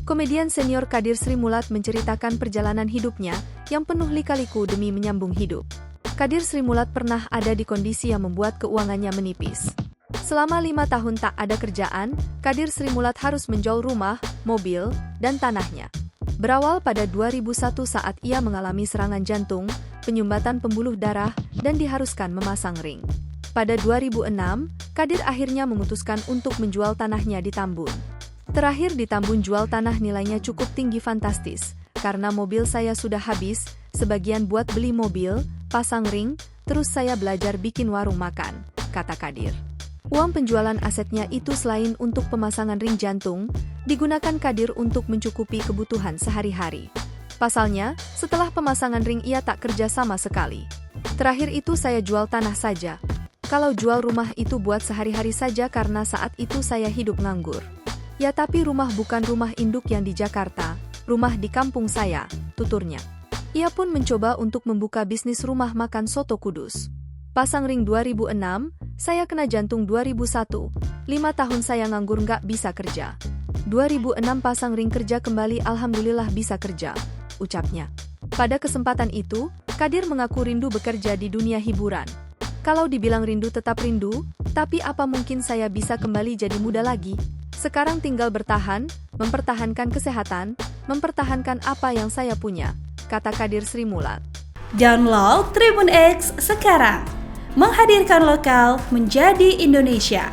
Komedian senior Kadir Sri Mulat menceritakan perjalanan hidupnya yang penuh lika-liku demi menyambung hidup. Kadir Sri Mulat pernah ada di kondisi yang membuat keuangannya menipis. Selama 5 tahun tak ada kerjaan, Kadir Sri Mulat harus menjual rumah, mobil, dan tanahnya. Berawal pada 2001 saat ia mengalami serangan jantung, penyumbatan pembuluh darah, dan diharuskan memasang ring. Pada 2006, Kadir akhirnya memutuskan untuk menjual tanahnya di Tambun. Terakhir di Tambun jual tanah nilainya cukup tinggi fantastis, karena mobil saya sudah habis, sebagian buat beli mobil, pasang ring, terus saya belajar bikin warung makan, kata Kadir. Uang penjualan asetnya itu selain untuk pemasangan ring jantung, digunakan Kadir untuk mencukupi kebutuhan sehari-hari. Pasalnya, setelah pemasangan ring ia tak kerja sama sekali. Terakhir itu saya jual tanah saja. Kalau jual rumah itu buat sehari-hari saja karena saat itu saya hidup nganggur. Ya tapi rumah bukan rumah induk yang di Jakarta, rumah di kampung saya, tuturnya. Ia pun mencoba untuk membuka bisnis rumah makan soto Kudus. Pasang ring 2006, saya kena jantung 2001, 5 tahun saya nganggur nggak bisa kerja. 2006 pasang ring kerja kembali alhamdulillah bisa kerja, ucapnya. Pada kesempatan itu, Kadir mengaku rindu bekerja di dunia hiburan. Kalau dibilang rindu tetap rindu, tapi apa mungkin saya bisa kembali jadi muda lagi? Sekarang tinggal bertahan, mempertahankan kesehatan, mempertahankan apa yang saya punya, kata Kadir Sri Mulat. Download Tribun X sekarang, menghadirkan lokal menjadi Indonesia.